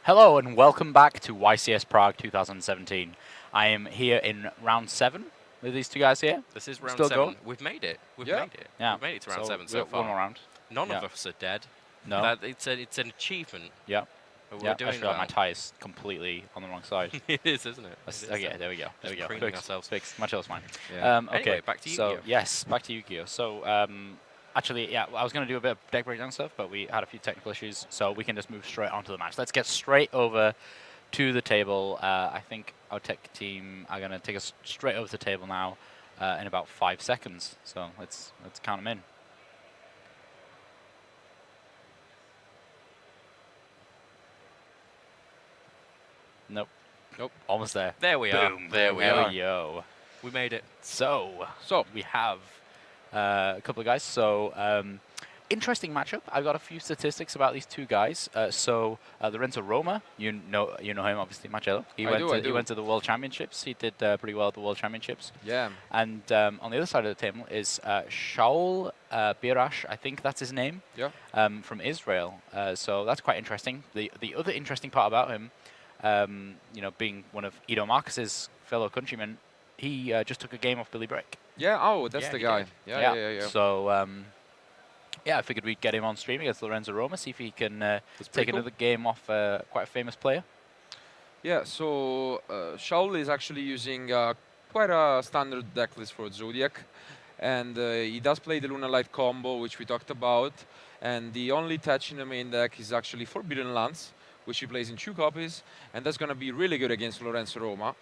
Hello and welcome back to YCS Prague 2017. I am here in round 7 with these two guys here. This is round Still 7. going? We've made it. We've Yeah. made it. Yeah. We've made it to round So 7 we've so got one more far. round. None Yeah. of us are dead. No. It's an achievement. Yeah. But Yeah. we're doing I feel like my well. tie is completely on the wrong side. It is, isn't it? That's- It is, okay, there we go. There we go. preening ourselves. Fixed. Much else fine. Yeah. Okay. Anyway, back to So Yu-Gi-Oh. yes, back to Yu-Gi-Oh. So actually, yeah, I was going to do a bit of deck breakdown stuff, but we had a few technical issues, so we can just move straight onto the match. Let's get straight over to the table. I think our tech team are going to take us straight over to the table now in about 5 seconds. So let's count them in. Nope. Nope. Almost there. There we are. Boom. There we There are. we go. We made it. So So, we have a couple of guys. So interesting matchup. I've got a few statistics about these two guys. Lorenzo Roma, you know him obviously, Marcello. He I do. went to the World Championships. He did pretty well at the World Championships. yeah. And on the other side of the table is Shaul Beirach, I think that's his name. Yeah. From Israel. So that's quite interesting. The other interesting part about him, being one of Ido Marcus's fellow countrymen, he just took a game off Billy Break. Yeah, oh, that's Yeah, the he guy. did. Yeah. So I figured we'd get him on stream against Lorenzo Roma, see if he can That's take pretty cool. another game off quite a famous player. Yeah, so Shaul is actually using quite a standard deck list for Zoodiac. And he does play the Luna Light combo, which we talked about. And the only touch in the main deck is actually Forbidden Lands, which he plays in 2 copies. And that's going to be really good against Lorenzo Roma,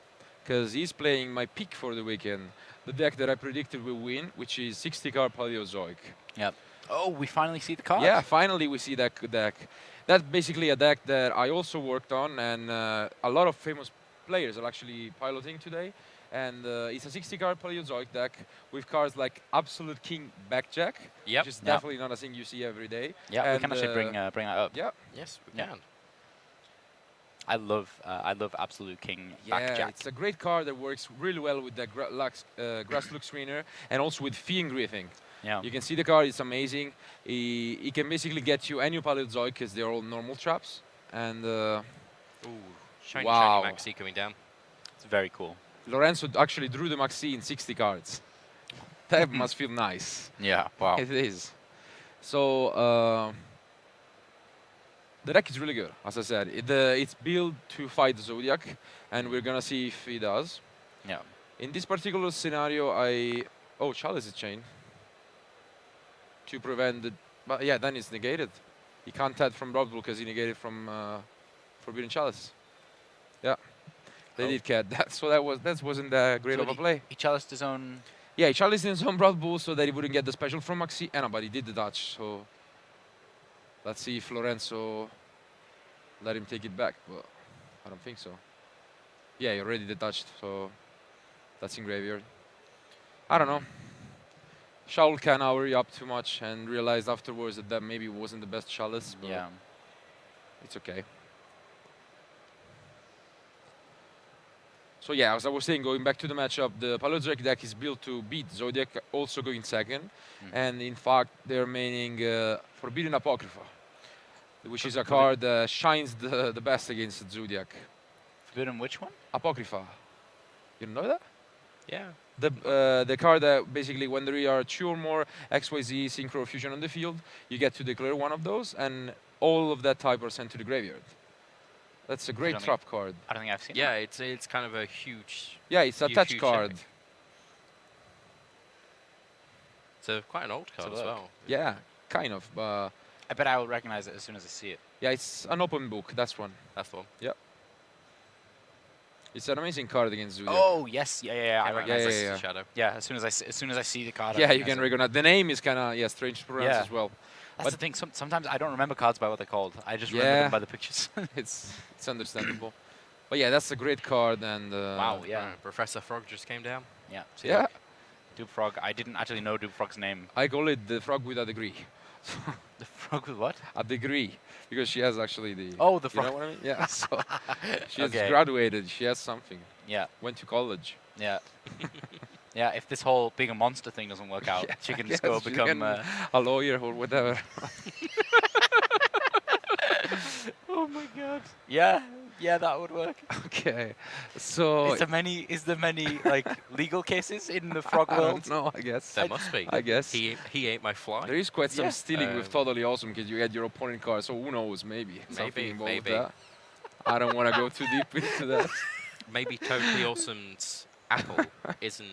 because he's playing my pick for the weekend. The deck that I predicted will win, which is 60-card Paleozoic. Yep. Oh, we finally see the card. Yeah, finally we see that deck. That's basically a deck that I also worked on, and a lot of famous players are actually piloting today. And it's a 60-card Paleozoic deck with cards like Absolute King Backjack, Yep. which is Yep. definitely not a thing you see every day. Yeah, we And, can actually bring that up. Yeah, Yes, we Yeah. can. I love Absolute King yeah, Backjack. it's a great card that works really well with the Grass Look Screener and also with Fiend Griffing. Yeah. You can see the card; it's amazing. He can basically get you any Paleozoic because they're all normal traps. And Ooh, shiny Wow. Maxi coming down. It's very cool. Lorenzo actually drew the Maxi in 60 cards. That must feel nice. Yeah. Wow. It is. So the deck is really good, as I said. It's built to fight Zoodiac, and we're gonna see if he does. Yeah. In this particular scenario, Chalice is chain to prevent the. But yeah, then it's negated. He can't add from Blood Bowl because he negated from Forbidden Chalice. Yeah, they Oh. did cat that, so that wasn't great So of a play. He chaliced his own. Yeah, he challenged in some Blood Bowl so that he wouldn't get the special from Maxi. But he did the dodge, so let's see if Lorenzo let him take it back. But I don't think so. Yeah, he already detached, so that's in graveyard. I don't know. Shaul can hurry up too much and realized afterwards that maybe wasn't the best chalice, but Yeah. it's okay. So yeah, as I was saying, going back to the matchup, the Paleozoic deck is built to beat Zodiac, also going second. And in fact, they're maining Forbidden Apocrypha, which is a card that shines the best against Zodiac. Forbidden which one? Apocrypha. You don't know that? Yeah. The card that basically when there are 2 or more XYZ Synchro or Fusion on the field, you get to declare one of those, and all of that type are sent to the graveyard. That's a great don't trap card. I don't think I've seen. Yeah, it's kind of a huge. Yeah, it's a Huge, touch huge card. epic. It's quite an old card Let's as have a well. Yeah, kind of. I bet I will recognize it as soon as I see it. Yeah, it's an open book. That's one. That's the one. It's an amazing card against Zodiac. Oh yes, yeah. I Yeah, recognize yeah, it. yeah. Shadow. Yeah, as soon as I see the card. I Yeah, you recognize can it. recognize. The name is kind of strange to pronounce Yeah. as well. That's but- the thing. Sometimes I don't remember cards by what they're called. I just remember Yeah. them by the pictures. It's understandable. But yeah, that's a great card, and Wow. Yeah. Professor Frog just came down. Yeah. See, Yeah, look, Dupe Frog. I didn't actually know Dupe Frog's name. I call it the frog with a degree. The frog with what? A degree, because she has actually the. Oh, the You know frog. what I mean? Yeah. So she has Okay. graduated. She has something. Yeah. Went to college. Yeah. Yeah. If this whole being a monster thing doesn't work out, Yeah, she can I just go guess she become. can- A lawyer or whatever. Oh my my god. Yeah, yeah, that would work. Okay, so Is there many like legal cases in the frog I world? don't know. I guess. There must be. I guess. He ate my fly. There is quite some Yeah. stealing with Totally Awesome because you get your opponent card, so who knows, maybe something involved with maybe. that. I don't want to go too deep into that. Maybe Totally Awesome's apple isn't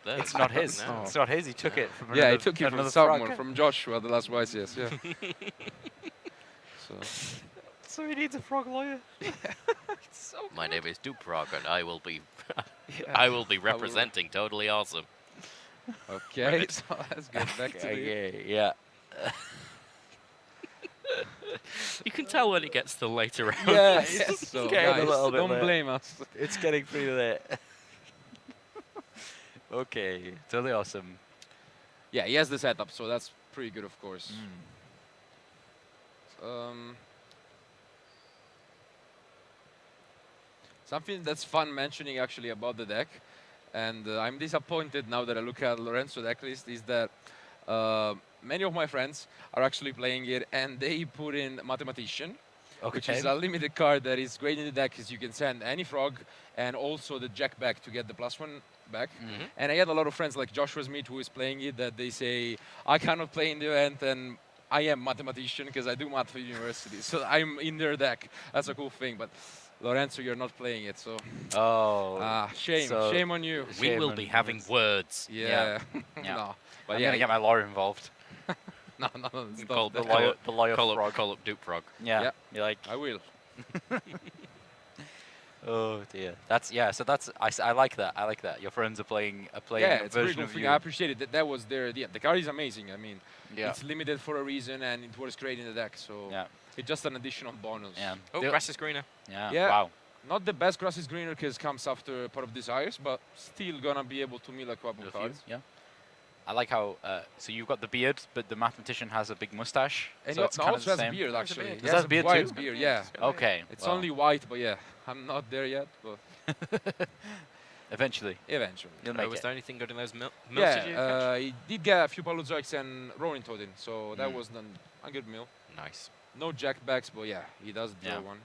there. It's not his. No. It's not his. He took it from Yeah, another, he took it from another someone, frog. from Joshua, the last YCS, yeah. So, So he needs a frog lawyer. It's so My name is Duprog, and I will be yeah. I will be representing Totally Awesome. Okay, so let's get back to the... Okay, yeah. You can tell when it gets to later rounds. Yeah, Yes, so getting a guys, little bit don't late. blame us. It's getting pretty late. Okay, totally awesome. Yeah, he has the setup, so that's pretty good, of course. Something that's fun mentioning actually about the deck, and I'm disappointed now that I look at Lorenzo deck list, is that many of my friends are actually playing it, and they put in Mathematician, which is a limited card that is great in the deck because you can send any frog and also the jack back to get the +1 back. And I had a lot of friends like Joshua Smith who is playing it that they say, I cannot play in the event and I am Mathematician because I do math for university. So I'm in their deck. That's a cool thing. But Lorenzo, you're not playing it. So shame. so Shame on you. We will be having words. Yeah. Yeah. No. But I'm yeah, gonna get my lawyer involved. no, stop Call that. The lawyer frog. Call up Duprog. Yeah. Yeah. You're like, I will. oh dear. That's So that's I like that. I like that. Your friends are playing Yeah, a it's a pretty version cool of thing. you. I appreciate it. That was their idea. The card is amazing. I mean, Yeah. it's limited for a reason, and it works great in the deck. So Yeah. it's just an additional bonus. Yeah. Oh, The- grass is greener. Yeah. Yeah. Wow. Not the best grass is greener because comes after Pot of Desires, but still gonna be able to mill a couple A few. cards. Yeah. I like how so you've got the beard, but the mathematician has a big mustache. And So he it's kind of also the has a same. beard, Oh, it's a actually. beard. He Does has that a beard white too? beard, yeah. Okay. It's well, only white, but yeah, I'm not there yet, but eventually eventually. you'll make Was it. there anything good in those mills? Yeah, Did you catch? he did get a few Paleozoics and Roaring Toad in, so that Mm. was a good mill. Nice. No jackbacks, but yeah, he does draw Yeah. one.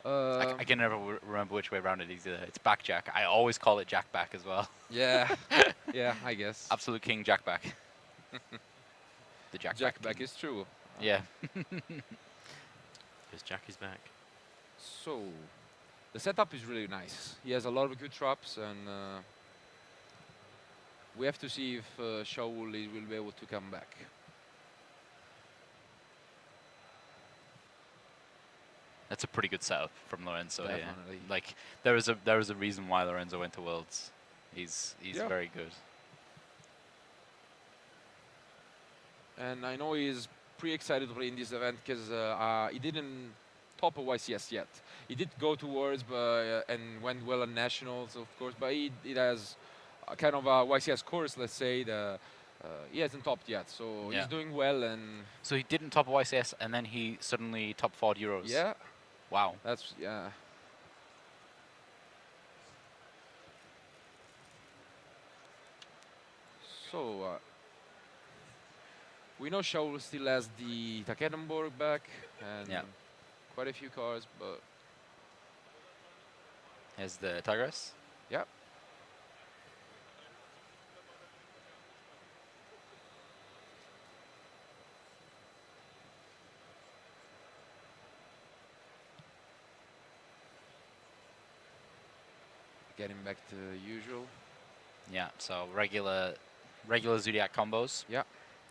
I can never remember which way around it is either. It's backjack. I always call it jackback as well. Yeah, yeah, I guess. Absolute king jackback. The jackback. Jackback king. is true. Yeah. Because Jack is back. So, the setup is really nice. He has a lot of good traps, and we have to see if Shaul will be able to come back. That's a pretty good setup from Lorenzo here. Definitely. Like there is a reason why Lorenzo went to Worlds. He's Yeah. very good. And I know he's pretty excited to play in this event because he didn't top a YCS yet. He did go to Worlds and went well on nationals, of course, but he has a kind of a YCS course, let's say. He hasn't topped yet, so Yeah. he's doing well. And So he didn't top YCS and then he suddenly top 4 Euros. yeah, Wow. that's yeah. So we know Shaul still has the Takerenborg back and Yeah. quite a few cards, but Here's the Tigress. yeah. Getting back to usual. Yeah. So regular Zoodiac combos. Yeah.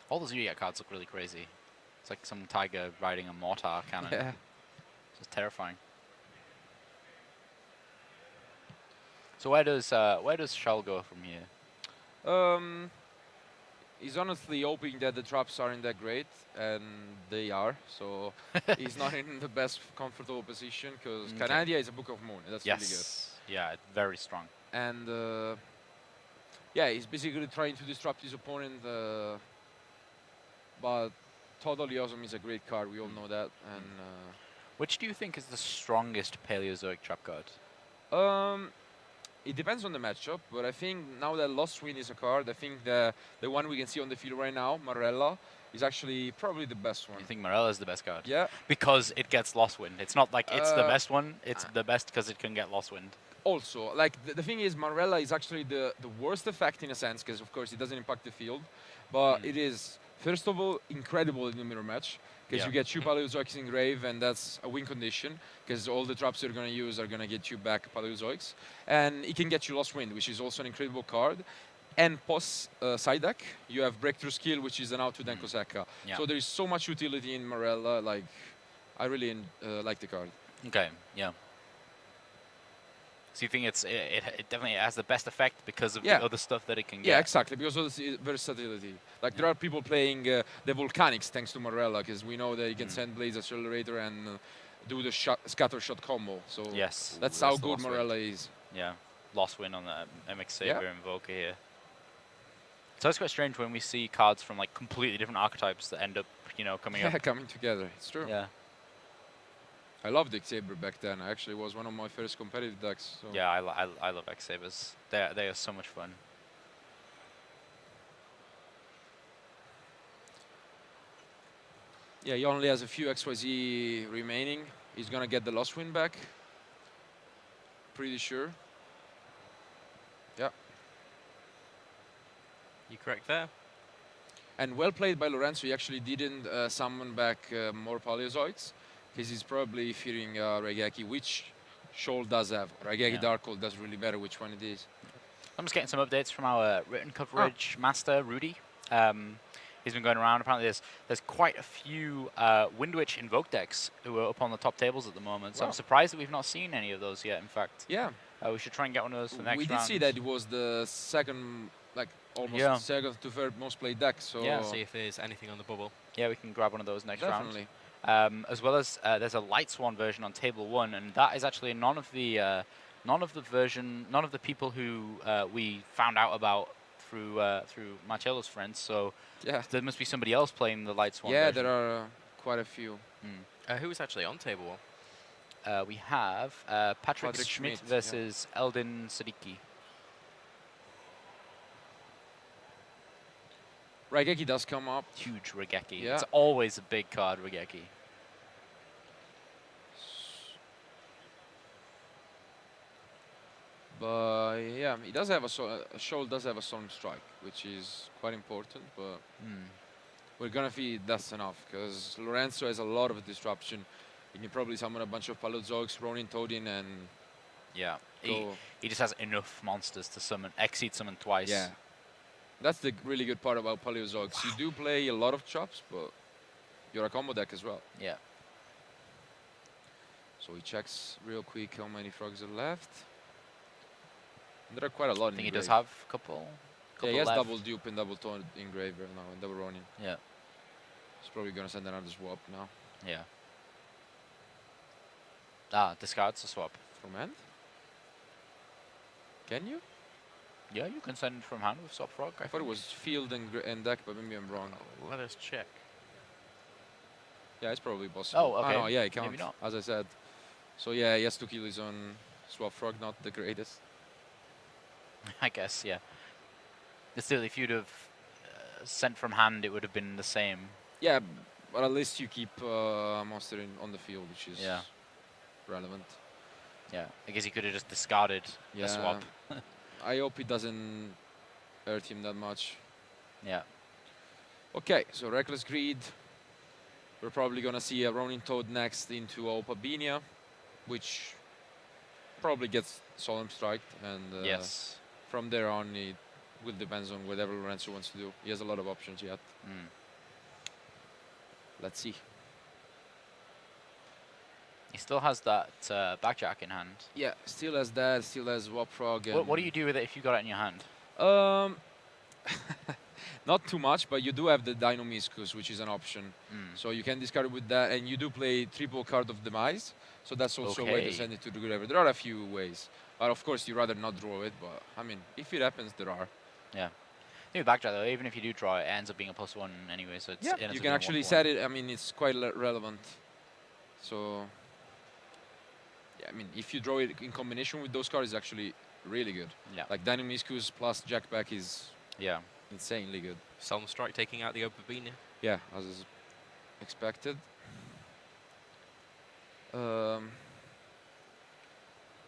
All the Zoodiac cards look really crazy. It's like some tiger riding a mortar cannon. Yeah. It's just terrifying. So where does Shaul go from here? He's honestly hoping that the traps aren't that great, and they are. So he's not in the best comfortable position because Okay. Canadia is a Book of Moon. That's really good. Yes. Yeah. Very strong. And yeah, he's basically trying to disrupt his opponent. But Totally Awesome is a great card. We all know that. And Which do you think is the strongest Paleozoic trap card? it depends on the matchup, but I think now that Lost Wind is a card, I think the one we can see on the field right now, Marella, is actually probably the best one. You think Morella is the best card? Yeah. Because it gets Lost Wind. It's not like it's the Uh, best one. It's the best because it can get Lost Wind. Also, like the thing is, Marella is actually the worst effect in a sense, because of course it doesn't impact the field, but it is first of all incredible in the mirror match, because Yeah. you get 2 Paleozoics in grave, and that's a win condition, because all the traps you're gonna use are gonna get you back Paleozoics, and it can get you Lost Wind, which is also an incredible card. And post side deck, you have Breakthrough Skill, which is an out to Denkoseka. Yeah. So there is so much utility in Marella. Like, I really like the card. Okay, yeah. So you think it definitely has the best effect because of Yeah. the other stuff that it can Yeah, get? exactly, because of the versatility. Like, there are people playing the Volcanics thanks to Marella, because we know that you can send Blaze Accelerator and do the scatter shot combo. So Yes. that's Ooh, how the good Lost Wind. Marella is. Yeah. Lost Win on the MX Yeah. Saber Invoker here. So it's quite strange when we see cards from like completely different archetypes that end up, coming up. Coming together. It's true. Yeah. I loved Saber back then. Actually, it was one of my first competitive decks. So. Yeah, I love X Sabers. They are so much fun. Yeah, he only has a few XYZ remaining. He's gonna get the Lost Wind back. Pretty sure. Yeah. You correct there? And well played by Lorenzo. He actually didn't summon back more Paleozoics, because he's probably fearing Raigeki, which Shaul does have. Raigeki Yeah. Darkhold doesn't really matter which one it is. I'm just getting some updates from our written coverage master, Rudy. He's been going around. Apparently, there's quite a few Wind Witch Invoke decks who are up on the top tables at the moment. So Wow. I'm surprised that we've not seen any of those yet. In fact, Yeah. we should try and get one of those for next We did round. see that it was the second, like almost Yeah. second to third most played deck. So Yeah, See if there's anything on the bubble. Yeah, we can grab one of those next definitely. round. As well as there's a Light Swan version on table 1, and that is actually none of the people who we found out about through Marcello's friends. So Yeah. there must be somebody else playing the Light Swan Yeah, version. there are quite a few. Who was actually on table 1? We have Patrick Patrick Schmidt Schmidt, yeah. versus Eldin Sadiki. Raigeki does come up. Huge Regeki. Yeah. It's always a big card, Regeki. But yeah, he does have Shaul does have a Storm Strike, which is quite important. But we're gonna see that's enough, because Lorenzo has a lot of disruption. He can probably summon a bunch of Paleozoics, Ronin Toadin, and Yeah. go. He just has enough monsters to summon. Exceed summon twice. Yeah, that's the really good part about Paleozoics. You do play a lot of chops, but you're a combo deck as well. Yeah. So he checks real quick how many frogs are left. And there are quite a lot I in think he the does grave. have a couple. Yeah, he has left. double dupe and double tone in grave right now, and double Ronin. Yeah. He's probably gonna send another swap now. Yeah. Ah, discards a swap. From hand? Can you? Yeah, you can send from hand with swap frog. I thought it was field and deck, but maybe I'm wrong. Let us check. Yeah, it's probably possible. Oh, okay. no, yeah, he Maybe can't, not. as I said. So yeah, he has to kill his own swap frog, not the greatest. I guess, yeah. But still, if you'd have sent from hand, it would have been the same. Yeah, but at least you keep a monster on the field, which is Yeah. relevant. Yeah. I guess he could have just discarded Yeah. a swap. I hope it doesn't hurt him that much. Yeah. Okay, so Reckless Greed. We're probably gonna see a Ronin Toad next into Opabinia, which probably gets Solemn Strike, and Yes. from there on it will depends on whatever Lorenzo wants to do. He has a lot of options yet. Mm. Let's see. He still has that backjack in hand. Yeah, still has that, still has Swap Frog. What do you do with it if you got it in your hand? Not too much, but you do have the Dino Miscus, which is an option. So you can discard it with that, and you do play triple card of Demise. So that's also a way to Okay. send it to the graver. There are a few ways. But of course, you rather not draw it, but I mean, if it happens, there are. Yeah. I think with backjack though, even if you do draw it, it ends up being a +1 anyway. So it's, Yeah, it ends you up can being a actually 1/1. set it. I mean, it's quite relevant. So, yeah, I mean, if you draw it in combination with those cards, it's actually really good. Yeah. Like Dynamiscus plus Jackback is Yeah. insanely good. Solemn Strike taking out the Opabina. Yeah, as is expected.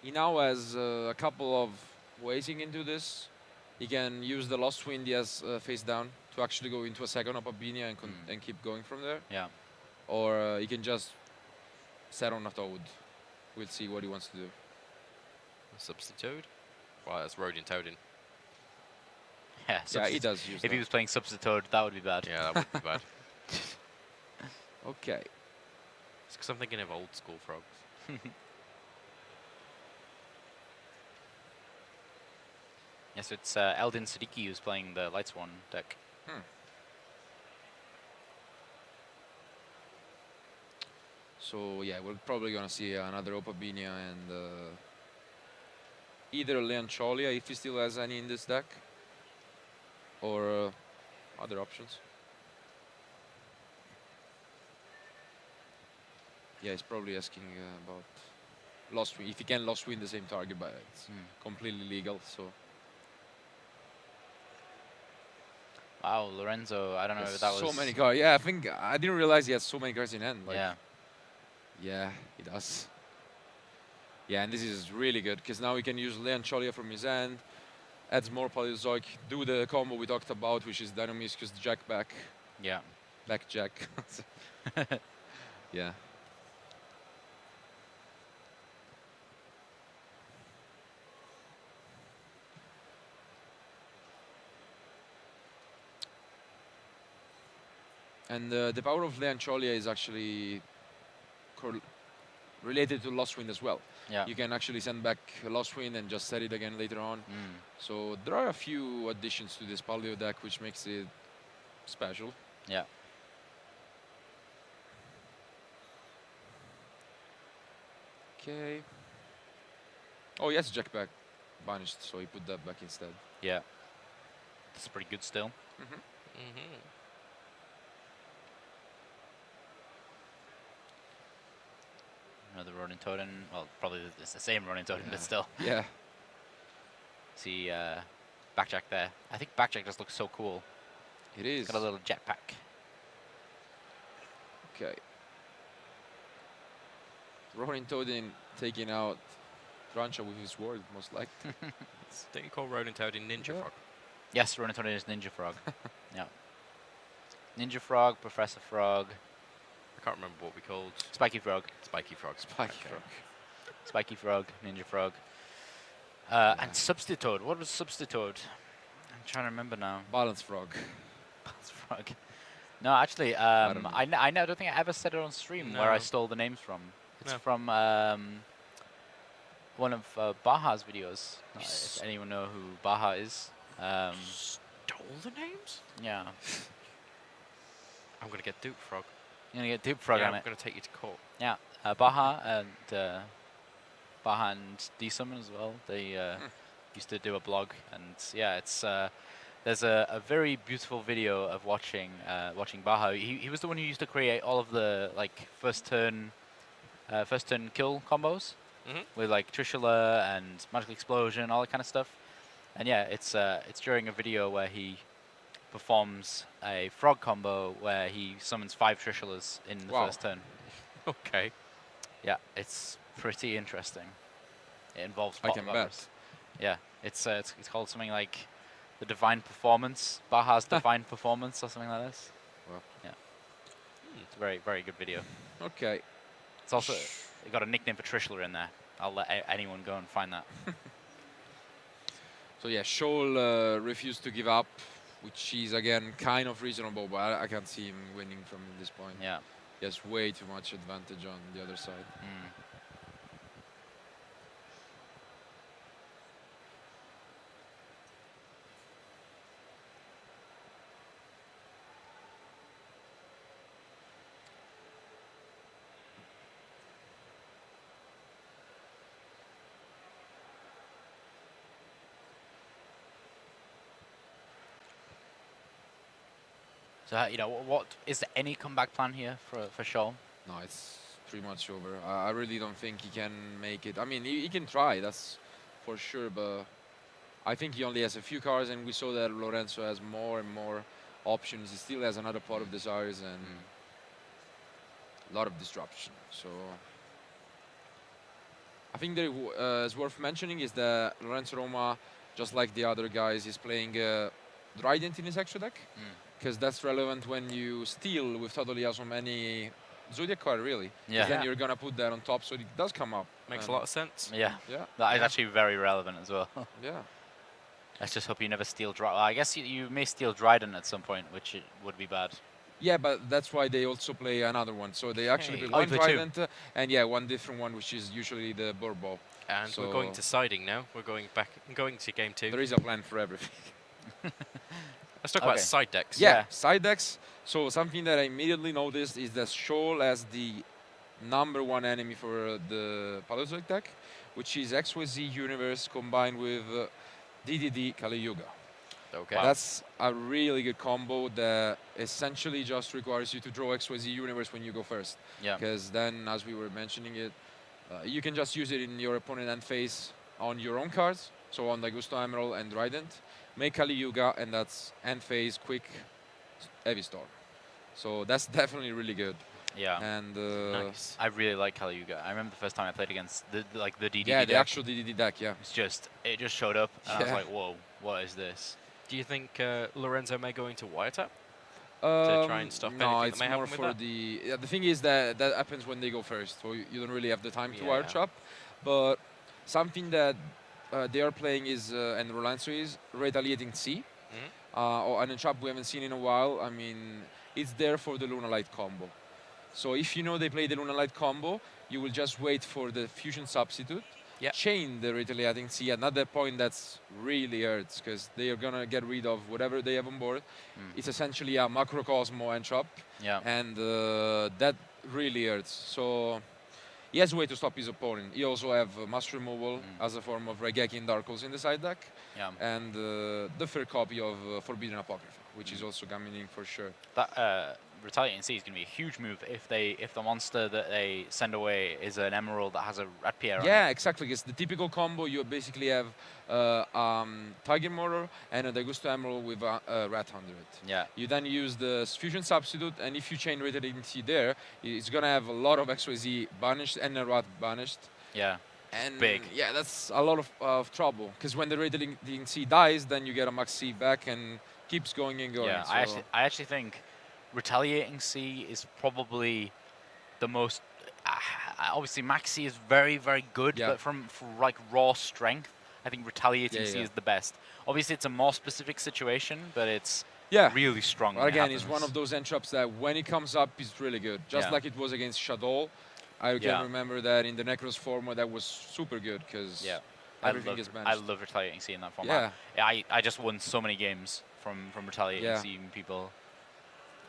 He now has a couple of ways into this. He can use the Lost Wind he has face down to actually go into a second Opabinia and keep going from there. Yeah. Or he can just set on a Toad. We'll see what he wants to do. Substitute. Well, that's Rodent Toadin. Yeah. Yeah, he does use If he that. was playing Substitute, that would be bad. Yeah, that would be bad. Okay. It's because I'm thinking of old school frogs. Yes, it's Eldin Siddiqui who's playing the Light Swan deck. So yeah, we're probably gonna see another Opabinia and either Leoncholia if he still has any in this deck, or other options. Yeah, he's probably asking about Lost Win. If he can Lost Win the same target, but it's completely legal. So Wow, Lorenzo. I don't know if there's that was so many cards. Yeah, I think I didn't realize he has so many cards in hand. Like, yeah. yeah, he does. Yeah, and this is really good because now he can use Leoncholia from his hand, adds more Paleozoic, do the combo we talked about, which is Dynamiscus Jack back, Yeah. back Jack. Yeah. And the power of Leoncholia is actually related to Lost Wind as well. Yeah. You can actually send back a Lost Wind and just set it again later on. So there are a few additions to this Paleo deck which makes it special. Yeah. Okay. Oh yes, Jack back banished, so he put that back instead. Yeah. That's pretty good still. Another Ronin Totem. Well, probably it's the same Ronin Totem, but still. Yeah. See Backjack there. I think Backjack just looks so cool. It is. It's got a little jetpack. Okay. Ronin Toadin taking out Rancha with his sword, most likely. Don't you call Rodent Toadin Ninja Yeah. Frog? Yes, Ronin Totem is Ninja Frog. Yeah. Ninja Frog, Professor Frog, I can't remember what we called. Spiky Frog. Spiky Frog. Spiky Okay. Frog. Spiky Frog, Ninja Frog. And Substitute. What was Substitute? I'm trying to remember now. Balance Frog. Balance Frog. No, actually, don't know. I don't think I ever said it on stream where I No. stole the names from. It's No. from one of Baja's videos. If anyone know who Baja is. Stole the names? Yeah. I'm gonna get Duke Frog. You're going to get Dupe Frog Yeah, on I'm it. gonna take you to court. Yeah. Baja and D-Summon as well. They used to do a blog, and yeah, it's there's a very beautiful video of watching Baja. He was the one who used to create all of the like first turn kill combos with like Trishula and Magical Explosion, all that kind of stuff. And yeah, it's during a video where he performs a frog combo where he summons 5 Trishulas in the Wow. first turn. Okay. Yeah, it's pretty interesting. It involves I pot can of bet. others. Yeah, it's called something like the Divine Performance, Baja's Divine Performance, or something like this. Wow. Yeah, it's a very very good video. Okay. It's also it got a nickname for Trishula in there. I'll let anyone go and find that. So yeah, Shaul refused to give up, which is again kind of reasonable, but I can't see him winning from this point. Yeah. He has way too much advantage on the other side. So you know what is there any comeback plan here for Shaul? No, it's pretty much over. I really don't think he can make it. I mean, he can try. That's for sure, but I think he only has a few cards, and we saw that Lorenzo has more and more options. He still has another pot of desires and a lot of disruption. So I think that it's worth mentioning is that Lorenzo Roma, just like the other guys, is playing Trident in his extra deck, because that's relevant when you steal with totally as many Zoodiac card, really. 'Cause Yeah. then you're gonna put that on top, so it does come up. Makes a And lot of sense. Yeah. Yeah. That is actually very relevant as well. Yeah. Let's just hope you never steal Dryden. I guess you may steal Dryden at some point, which would be bad. Yeah, but that's why they also play another one. So they actually play Okay. Oh, you one play two. Trident and yeah, one different one, which is usually the Burbo. And we're going to siding now. We're going to game 2. There is a plan for everything. Let's talk about Okay. side decks. Yeah, side decks. So something that I immediately noticed is that Shaul has the #1 enemy for the Paleozoic deck, which is XYZ Universe combined with DDD Kali Yuga. Okay. That's a really good combo that essentially just requires you to draw XYZ Universe when you go first. Yeah. Because then, as we were mentioning it, you can just use it in your opponent end phase on your own cards. So on Daigusto Emerald and Trident, make Kali Yuga, and that's end phase, quick, heavy storm. So that's definitely really good. Yeah. And Nice. I really like Kali Yuga. I remember the first time I played against the DDD yeah, the deck. actual DDD deck, yeah. It just showed up, and I was Yeah. like, whoa, what is this? Do you think Lorenzo may go into wiretap? try and stop no, anything that it's may more happen with for that? the. Yeah, the thing is that that happens when they go first, so you don't really have the time to Yeah. wire chop. But something that they are playing is, and Lorenzo is, Retaliating Sea, or an chop we haven't seen in a while. I mean, it's there for the Luna Light combo. So if you know they play the Luna Light combo, you will just wait for the fusion substitute, Yeah. chain the Retaliating Sea, and at that point that's really hurts, because they are gonna get rid of whatever they have on board. It's essentially a Macrocosmo and chop, Yeah. and that really hurts. So he has a way to stop his opponent. He also have Master Removal as a form of Regeki and Darkles in the side deck, Yeah. and the third copy of Forbidden Apocrypha, which is also coming in for sure. That Retaliating Sea is going to be a huge move if the monster that they send away is an emerald that has a rat pierre on Yeah, it. exactly. It's the typical combo. You basically have Tiger Mortar and a Daigusto Emerald with a Rat under it. Yeah. You then use the fusion substitute, and if you chain Retaliating Sea there, it's gonna have a lot of XYZ banished and a Rat banished. Yeah. And big. Yeah, that's a lot of trouble, because when the Retaliating Sea dies, then you get a Max C back and keeps going and going. Yeah. So I actually think Retaliating Sea is probably the most. Obviously, Maxi is very, very good, Yeah. but from like raw strength, I think Retaliating Yeah, Sea yeah. is the best. Obviously, it's a more specific situation, but it's yeah. really strong. But when it again, it's one happens. of those entraps that when it comes up, is really good. Just Yeah. like it was against Shadow. I can Yeah. remember that in the Necros format, that was super good, because Yeah. everything is I banished. love Retaliating Sea in that format. Yeah. I just won so many games from Retaliating Yeah. Sea people.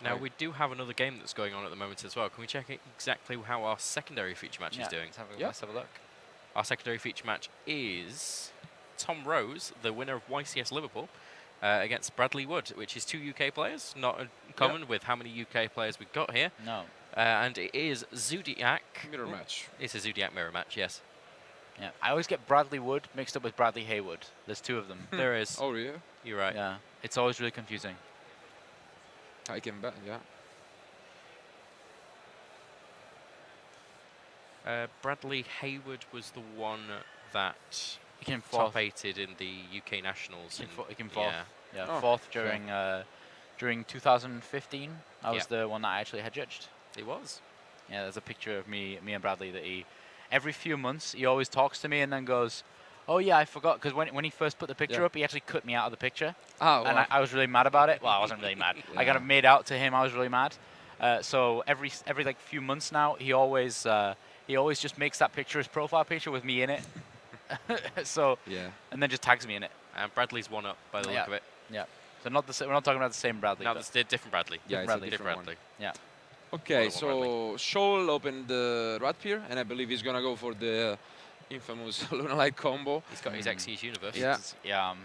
Now, Right. we do have another game that's going on at the moment as well. Can we check exactly how our secondary feature match is doing? Let's have a look. Our secondary feature match is Tom Rose, the winner of YCS Liverpool, against Bradley Wood, which is 2 UK players. Not common with how many UK players we've got here. No. And it is Zoodiac. Mirror Ooh, match. It's a Zoodiac mirror match, yes. Yeah. I always get Bradley Wood mixed up with Bradley Haywood. There's two of them. There is. Oh, yeah. You're right. Yeah. It's always really confusing. I can bet, yeah. Bradley Haywood was the one that He came top fourth. eighted in the UK Nationals. He came fourth. Yeah. Yeah, Oh, fourth fair. during 2015. I was Yeah. the one that I actually had judged. It was. Yeah, there's a picture of me and Bradley that every few months he always talks to me and then goes, "Oh yeah, I forgot," because when he first put the picture Yeah. up, he actually cut me out of the picture, Oh, and wow. I was really mad about it. Well, I wasn't really mad. I got Yeah. it made out to him. I was really mad. So every like few months now, he always just makes that picture his profile picture with me in it. So Yeah. and then just tags me in it. And Bradley's one up by the Yeah. look of it. Yeah. So not we're not talking about the same Bradley. No, but- that's the different Bradley. Yeah, it's Bradley. a different one. Bradley. yeah. Okay, One of them, so Shaul opened the Rat Pier, and I believe he's gonna go for the infamous Luna Light combo. He's got his XC's universe. Yeah. Yeah.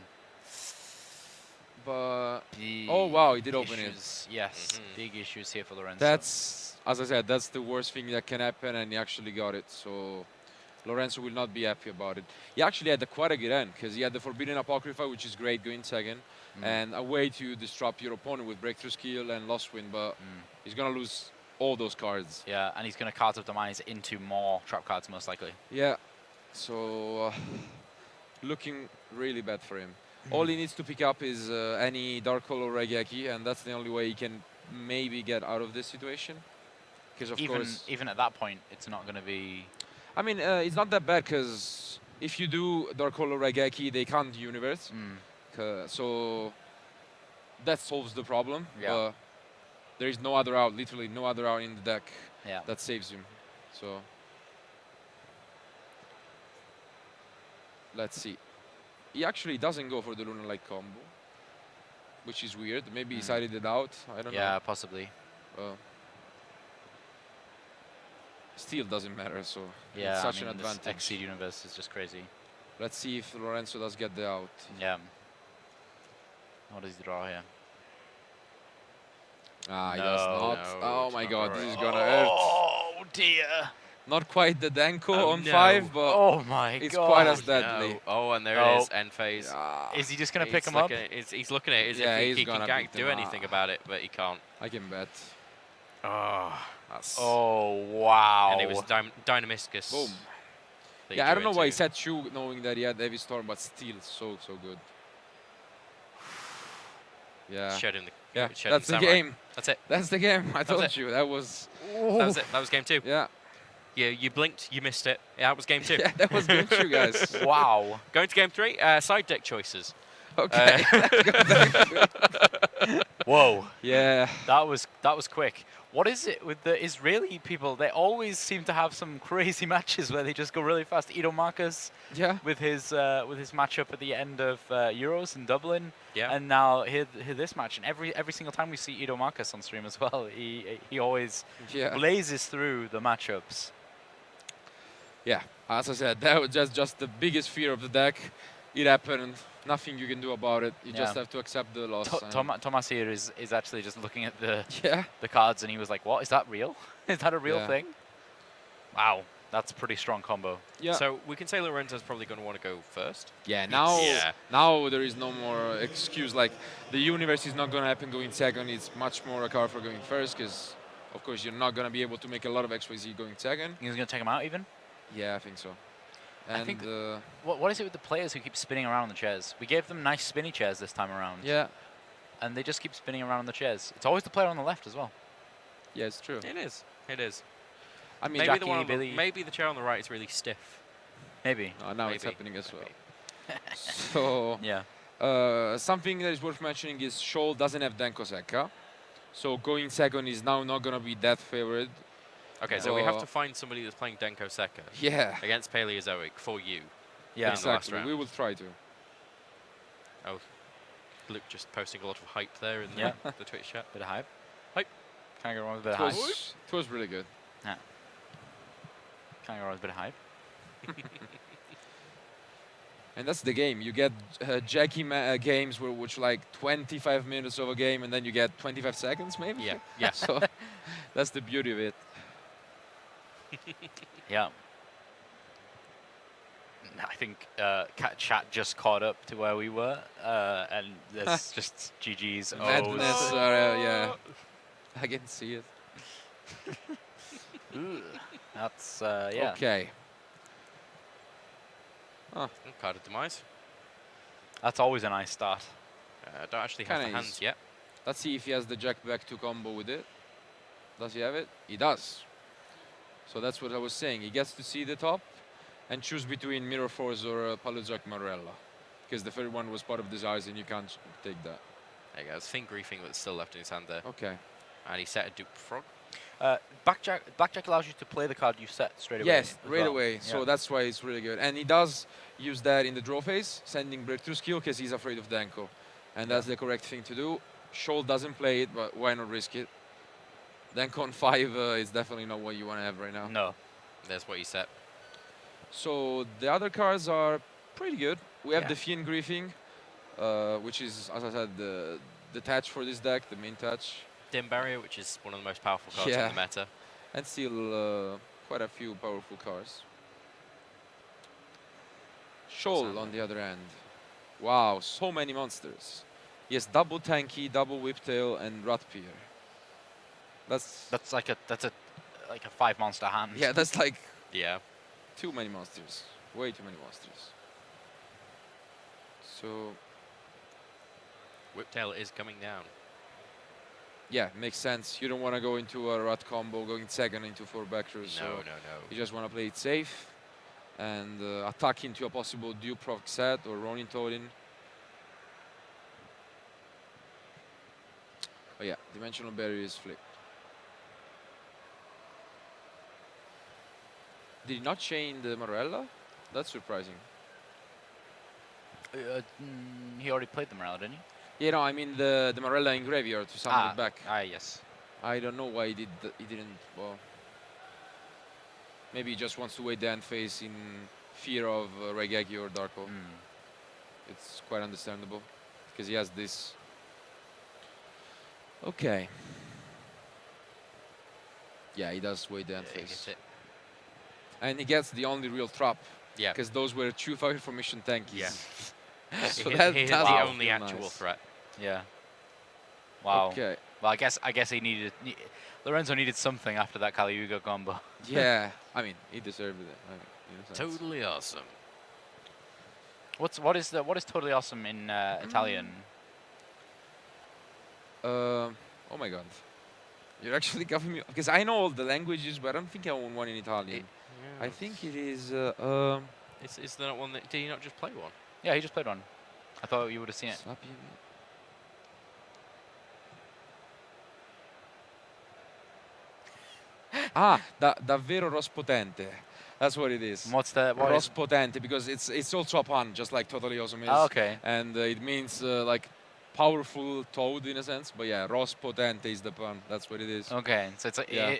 But The oh wow, he did open it. issues, yes, Mhm. big issues here for Lorenzo. That's, as I said, that's the worst thing that can happen, and he actually got it. So Lorenzo will not be happy about it. He actually had quite a good end because he had the Forbidden Apocrypha, which is great going second, and a way to disrupt your opponent with Breakthrough Skill and Lost Wind, but he's gonna lose all those cards. Yeah, and he's going to Cards of Demise into more trap cards most likely. Yeah, so looking really bad for him. All he needs to pick up is any Dark Hole or Regeki, and that's the only way he can maybe get out of this situation. Because of course, Even at that point, it's not going to be. I mean, it's not that bad because if you do Dark Hole or Regeki, they can't Universe. So that solves the problem. Yeah. There is no other out, literally no other out in the deck Yeah. that saves him. So let's see. He actually doesn't go for the Lunar Light combo, which is weird. Maybe he sided it out. I don't know. Yeah, possibly. Still doesn't matter. So Yeah, it's such I mean, an this advantage. Exceed Universe is just crazy. Let's see if Lorenzo does get the out. Yeah. What does he draw here? Ah, he No. does not. No, Oh it's my not god, right. this is gonna hurt. Oh dear. Not quite the Denko Oh, on no. 5, but Oh my god. it's quite as deadly. No. Oh, and there Oh. it is, end phase. Yeah, Is he just going to He's pick him up? looking at it- he's looking at it as Yeah, if he's he can gonna pick do them anything up. about it, but he can't. I can bet. Oh, that's. Oh, wow. And it was Dynamiscus. Boom. that he Yeah, I drew don't know why he into. said Shu knowing that he had Heavy Storm, but still so good. Yeah. Shedding the. Yeah, shedding that's the Samurai. game. That's it. That's the game. I was told it. you. That was. That was it. That was game 2. Yeah. You blinked, you missed it. Yeah, that was game 2. Yeah, that was game 2, guys. Wow. Going to game 3, side deck choices. Okay. Whoa. Yeah. That was quick. What is it with the Israeli people? They always seem to have some crazy matches where they just go really fast. Ido Marcus Yeah. with his matchup at the end of Euros in Dublin, Yeah. and now here this match. And every single time we see Ido Marcus on stream as well, he always Yeah. blazes through the matchups. Yeah. As I said, that was just the biggest fear of the deck. It happened. Nothing you can do about it. You just Yeah. have to accept the loss. and- Thomas here is actually just looking at Yeah. the cards, and he was like, "What, is that real? Is that a real Yeah. thing?" Wow, that's a pretty strong combo. Yeah. So we can say Lorenzo's probably going to want to go first. Yeah, now Yeah. now there is no more excuse. Like, the universe is not going to happen going second. It's much more a card for going first because, of course, you're not going to be able to make a lot of XYZ going second. He's gonna take him out even. Yeah, I think so. And I think what is it with the players who keep spinning around on the chairs? We gave them nice spinny chairs this time around. yeah, And they just keep spinning around on the chairs. It's always the player on the left as well. yeah, it's true. It is. It is. I mean, Maybe Jackie, the one on the, Billy. maybe the chair on the right is really stiff. Maybe. now it's Maybe. happening as well. Maybe. So, Yeah. something that is worth mentioning is Shaul doesn't have Denko Sekka. So going second is now not going to be that favored. Okay, Yeah. so we have So- to find somebody that's playing Denko Sekka Yeah, against Paleozoic for you. Yeah. in the last exactly. round. We will try to. Oh, Luke just posting a lot of hype there in the, Yeah. the Twitch chat. Bit of hype. Hype. Can't go wrong with a bit It of hype. was really good. Can't go wrong with a bit of hype. And that's the game. You get Jackie games which like 25 minutes of a game, and then you get 25 seconds maybe. Yeah, yeah. So that's the beauty of it. Yeah. I think chat just caught up to where we were, and there's just GG's. Madness. O's. Yeah, I can see it. Ugh. That's yeah. Okay. Card of Demise. That's always a nice start. Don't actually have Kinda the is. hands yet. Let's see if he has the Jack back to combo with it. Does he have it? He does. So that's what I was saying. He gets to see the top and choose between Mirror Force or Paleozoic Marella. Because the third one was part of Desires and you can't take that. There you go. It's Think Griefing that's still left in his hand there. Okay. And he set a Dupe Frog. Blackjack allows you to play the card you set straight away. Yes, as right well. away. Yeah. So that's why it's really good. And he does use that in the draw phase, sending Breakthrough Skill because he's afraid of Denko. And that's the correct thing to do. Shaul doesn't play it, but why not risk it? Denko on 5 is definitely not what you want to have right now. No. There's what he set. So the other cards are pretty good. We have Yeah. the Fiend Griefing, which is, as I said, the touch for this deck, the main touch. Dim Barrier, which is one of the most powerful cards Yeah. in the meta. And still quite a few powerful cards. Shaul on the other end. Wow, so many monsters. Yes, double tanky, double whiptail, and ratpier. That's like a 5 monster hand. Yeah, that's like Yeah. too many monsters. Way too many monsters. So Whiptail is coming down. yeah, makes sense. You don't want to go into a rat combo going second into 4 backers. So No. you just want to play it safe and attack into a possible dupe proc set or Ronin Torin. Oh yeah, dimensional barrier is flipped. Did he not chain the Marella? That's surprising. He already played the Morale, didn't he? Yeah, no, I mean the Marella in graveyard to summon it back. Yes. I don't know why he didn't. Well, maybe he just wants to wait the end phase in fear of Regeki or Darko. It's quite understandable because he has this. Okay. Yeah, he does wait the end He phase. gets it. And he gets the only real trap. Yeah. Because those were 2 fire formation tankies. Yeah. So he that hit does the feel only actual nice. threat. Yeah. Wow. Okay. Well, I guess he needed. Lorenzo needed something after that Caliuga combo. Yeah. I mean, he deserved it. I mean, in a sense. Totally awesome. What is totally awesome in Italian? Oh my god. You're actually covering me because I know all the languages, but I don't think I own one in Italian. Yeah. I think it is. Is there not one that? Did he not just play one? Yeah, he just played one. I thought you would have seen it. Davvero Rospotente. That's what it is. What's the what is? Rospotente because it's also a pun, just like Totally Awesome is. Oh, okay. And it means like powerful toad in a sense. But yeah, Rospotente is the pun. That's what it is. Okay, so it's like, Yeah.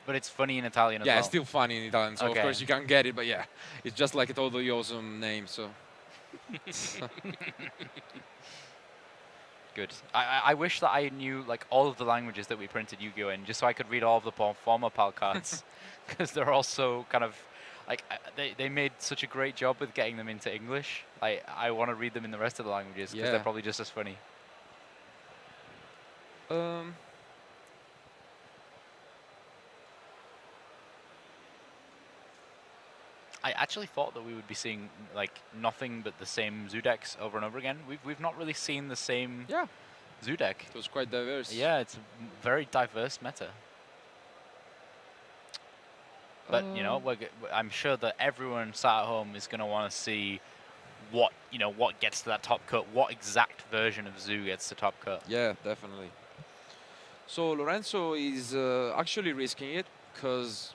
but it's funny in Italian as Yeah, well. it's still funny in Italian, so Okay. of course you can't get it. But yeah, it's just like a Totally Awesome name. So Good. I wish that I knew like all of the languages that we printed Yu-Gi-Oh in, just so I could read all of the former PAL cards, because they're also kind of like they made such a great job with getting them into English. I want to read them in the rest of the languages because Yeah. they're probably just as funny. I actually thought that we would be seeing like nothing but the same Zoodiacs over and over again. We've not really seen the same yeah, Zoodiac. it was quite diverse. Yeah, it's a very diverse meta. But you know, I'm sure that everyone sat at home is going to want to see what gets to that top cut. What exact version of Zoo gets to top cut? Yeah, definitely. So Lorenzo is actually risking it because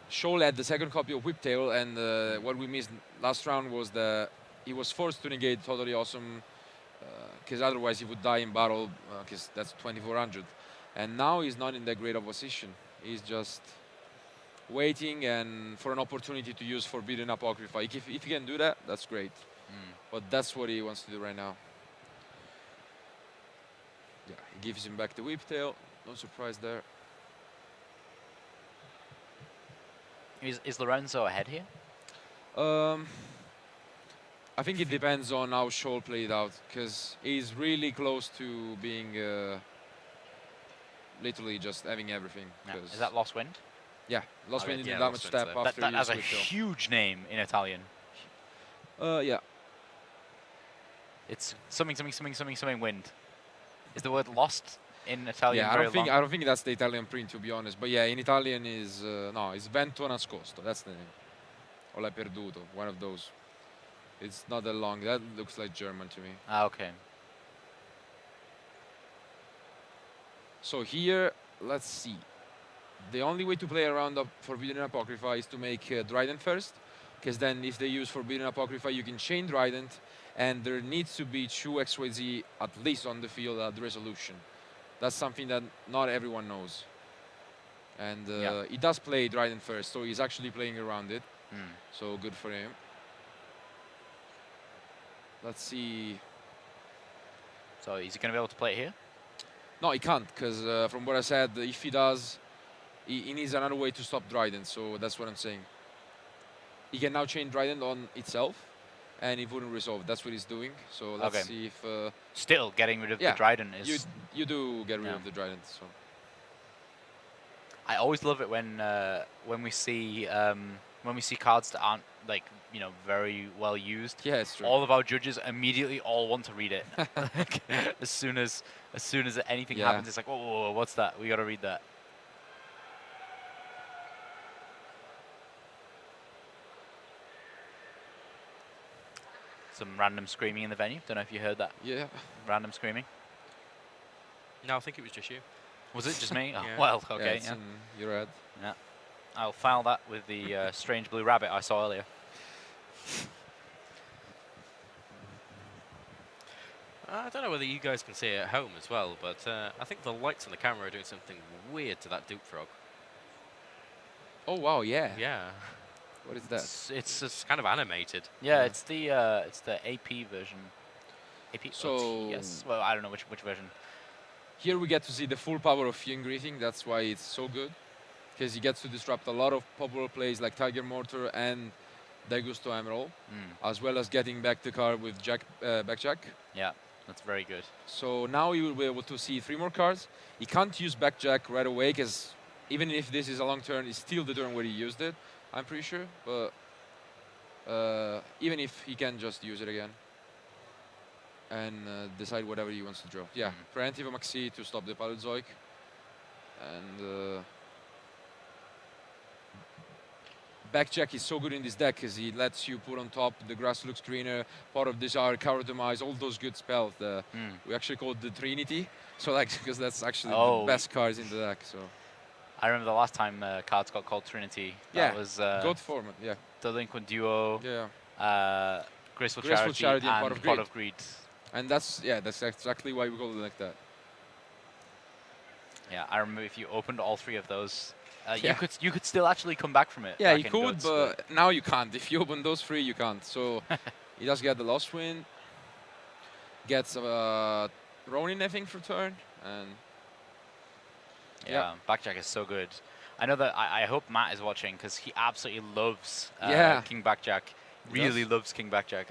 Shaul had the second copy of Whiptail, and what we missed last round was that he was forced to negate Totally Awesome because otherwise he would die in battle because that's 2400. And now he's not in that great of a position. He's just waiting and for an opportunity to use Forbidden Apocrypha. If he can do that, that's great. But that's what he wants to do right now. Yeah, he gives him back the Whiptail. No surprise there. Is Lorenzo ahead here? I think it depends on how Shaul played out, because he's really close to being literally just having everything. Yeah. Is that Lost Wind? Yeah, Lost Wind in the yeah, damage Lost step Wind's there. after That he has a used Whiptail. huge name in Italian. Yeah. It's something wind. Is the word lost in Italian Yeah, I very don't long? think that's the Italian print, to be honest. But yeah, in Italian is no, it's vento nascosto. That's the name. O l'hai perduto, one of those. It's not that long. That looks like German to me. Ah, okay. So here, let's see. The only way to play around the Forbidden Apocrypha is to make Dryden first, because then if they use Forbidden Apocrypha, you can chain Dryden, and there needs to be 2 XYZ at least on the field at the resolution. That's something that not everyone knows. And he does play Dryden first, so he's actually playing around it. So good for him. Let's see. So is he going to be able to play it here? No, he can't, because from what I said, if he does, he needs another way to stop Dryden, so that's what I'm saying. He can now chain Dryden on itself, and it wouldn't resolve. That's what he's doing. So let's Okay. see if Still getting rid of yeah, the Dryden you is. you do get rid Yeah. of the Trident. So I always love it when we see cards that aren't like very well used. yeah, it's true. All of our judges immediately all want to read it. Like, as soon as anything Yeah. happens, it's like, oh, what's that? We got to read that. Some random screaming in the venue. Don't know if you heard that. Yeah. Random screaming. No, I think it was just you. Was it just me? Oh, Yeah. well, Yeah, okay. it's Yeah. in your head. Yeah. I'll file that with the strange blue rabbit I saw earlier. I don't know whether you guys can see it at home as well, but I think the lights on the camera are doing something weird to that Duke Frog. Oh wow, yeah. Yeah, What is that? It's it's kind of animated. yeah, Yeah. it's the AP version. AP. So- yes. Well, I don't know which version. Here we get to see the full power of Fiend Greeting. That's why it's so good, because he gets to disrupt a lot of popular plays like Tiger Mortar and Daigusto Emerald, as well as getting back the card with Backjack. Yeah, that's very good. So now you will be able to see 3 more cards. He can't use Backjack right away, because even if this is a long turn, it's still the turn where he used it, I'm pretty sure. But even if he can just use it again and decide whatever he wants to draw. Yeah, Preemptive Maxi to stop the Paleozoic. And Backjack is so good in this deck because he lets you put on top the Grass Looks Greener, Pot of Desire, Coward Demise, all those good spells. We actually call it the Trinity. So like, because that's actually Oh. the best cards in the deck. So I remember the last time cards got called Trinity. Yeah, That was good format. Yeah, Delinquent Duo, yeah. Graceful Graceful Charity, Charity and and Pot of Greed. Greed. And that's exactly why we call it like that. Yeah, I remember if you opened all 3 of those, Yeah. you could still actually come back from it. Yeah, back you in could, Goats, but now you can't. If you open those 3, you can't. So he does get the Lost Wind, gets Ronin, I think, for turn, and yeah, Backjack is so good. I know that I hope Matt is watching because he absolutely loves Yeah. King Backjack. He Really does. loves King Backjack.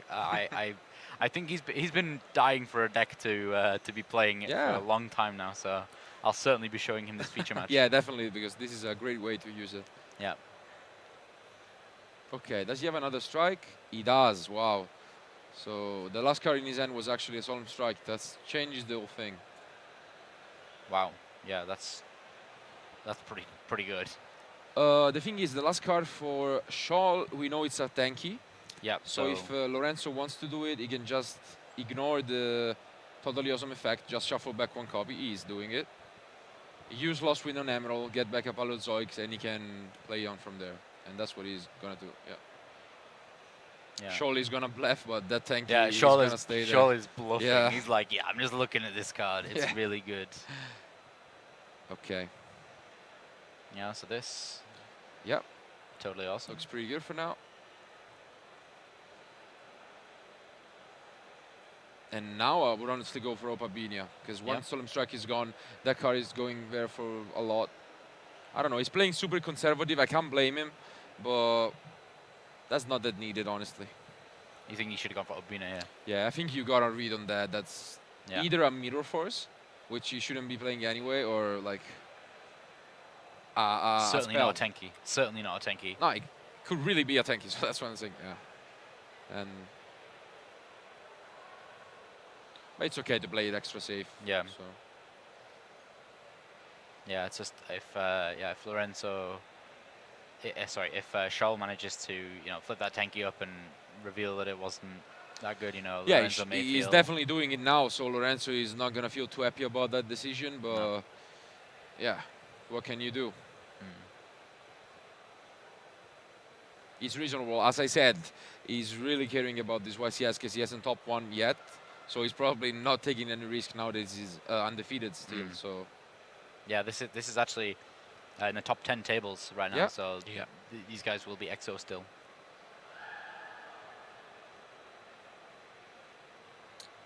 I think he's been dying for a deck to be playing it Yeah. for a long time now. So I'll certainly be showing him this feature match. yeah, definitely, because this is a great way to use it. Yeah. Okay, does he have another strike? He does. Wow. So the last card in his hand was actually a Solemn Strike. That changes the whole thing. Wow. Yeah, that's pretty good. The thing is, the last card for Shaul, we know it's a tanky. Yeah. So if Lorenzo wants to do it, he can just ignore the totally awesome effect, just shuffle back 1 copy. He is doing it. Use Lost Wind on Emerald, get back a Paleozoic, and he can play on from there. And that's what he's gonna do. Yeah. yeah. Shaul is gonna bluff, but that tanky Yeah, is Shaul gonna stay there. Shaul is bluffing. Yeah. He's like, yeah, I'm just looking at this card. It's Yeah. really good. Okay. Yeah, so this Yep. totally awesome. Looks pretty good for now. And now I would honestly go for Opabinia, because Yeah. once Solemn Strike is gone, that card is going there for a lot. I don't know, he's playing super conservative, I can't blame him, but that's not that needed, honestly. You think you should have gone for Obina here? Yeah, I think you got a read on that. That's Yeah. either a Mirror Force, which you shouldn't be playing anyway, or like a Certainly spell. not a tanky. Certainly not a tanky. No, it could really be a tanky, so that's what I'm saying, yeah. And but it's okay to play it extra safe. Yeah. So Yeah, it's just if Lorenzo, if Shaul manages to flip that tanky up and reveal that it wasn't that good, yeah, Lorenzo may he's feel definitely doing it now. So Lorenzo is not gonna feel too happy about that decision. But No. yeah, what can you do? It's reasonable. As I said, he's really caring about this YCS because he hasn't top 1 yet. So he's probably not taking any risk now that he's undefeated still. So Yeah, this is actually in the top 10 tables right now. Yeah. So Yeah. these guys will be EXO still.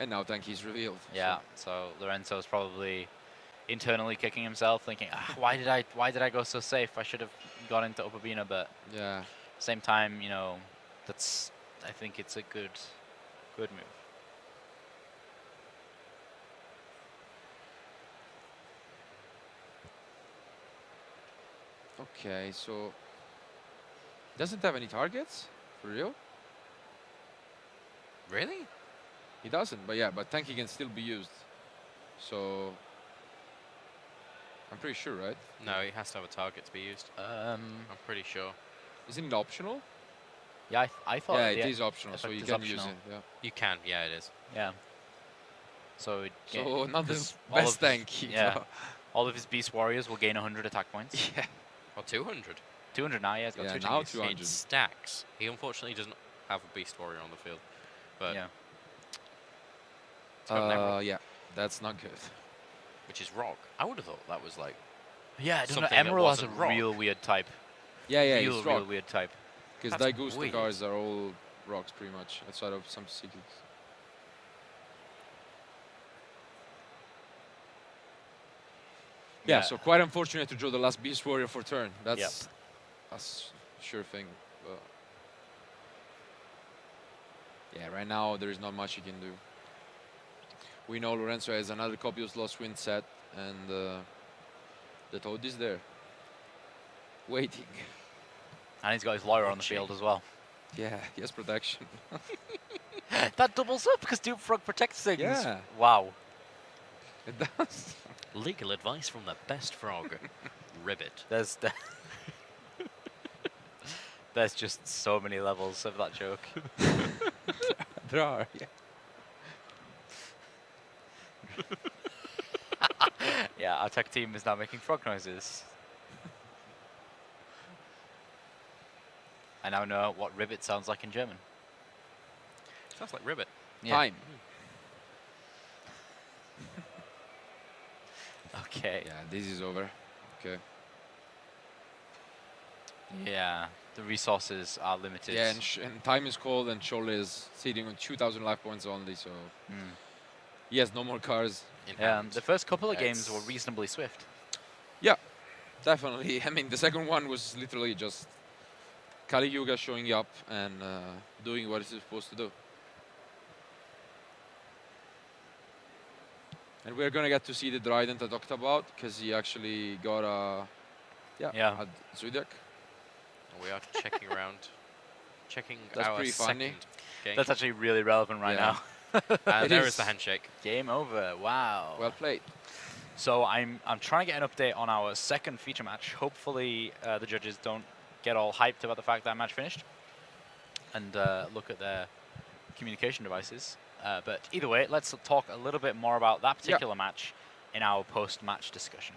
and now Tanky's revealed. Yeah. So Lorenzo's probably internally kicking himself, thinking, why did I go so safe? I should have gone into Opabina, but So, yeah. same time, that's I think it's a good move. Okay, so doesn't have any targets for real. Really? He doesn't, but yeah, but tanky can still be used. So I'm pretty sure, right? No, he has to have a target to be used. I'm pretty sure. Isn't it optional? Yeah, I thought. Yeah, the it is optional, so effect you is can use optional. it. Yeah. You can, yeah, it is. Yeah. So So not the 'cause best tank. Yeah. All of his beast warriors will gain 100 attack points. Yeah. Or 200. 200 now. Yeah, he's got Yeah, 200. now use. 200. It stacks. He unfortunately doesn't have a beast warrior on the field. But Yeah. it's got an emerald, Yeah, that's not good. which is rock. I would have thought that was like Yeah, I don't know. something that Emerald has a wasn't rock. real weird type. Yeah, yeah, real, it's real rock. weird type. Because That's Daigusto weird. cards are all rocks pretty much, outside of some secrets. Yeah, so quite unfortunate to draw the last Beast Warrior for turn. That's sure thing. But yeah, right now there is not much you can do. We know Lorenzo has another copy of Lost Wind set, and the Toad is there, waiting. And he's got his lawyer on the field as well. Yeah, he has protection. That doubles up because Dupe Frog protects things. Yeah. Wow. It does. legal advice from the best frog. Ribbit. There's just so many levels of that joke. There are, yeah. Yeah, our tech team is now making frog noises. I now know what ribbit sounds like in German. Sounds like ribbit. Yeah. Time. Okay. Yeah, this is over. Okay. Yeah, the resources are limited. Yeah, and time is cold, and Shaul is sitting on 2,000 life points only, so he has no more cards. The first couple of games were It's- reasonably swift. Yeah, definitely. I mean, the second one was literally just Kali Yuga showing up and doing what it's supposed to do. And we're gonna get to see the Trident I talked about, because he actually got a Yeah. Zoodiac. We are checking around. Checking That's our pretty funny. second game. That's actually really relevant right Yeah. now. And It there is. is the handshake. Game over. Wow. Well played. So I'm trying to get an update on our second feature match. Hopefully the judges don't get all hyped about the fact that match finished and look at their communication devices. But either way, let's talk a little bit more about that particular match in our post-match discussion.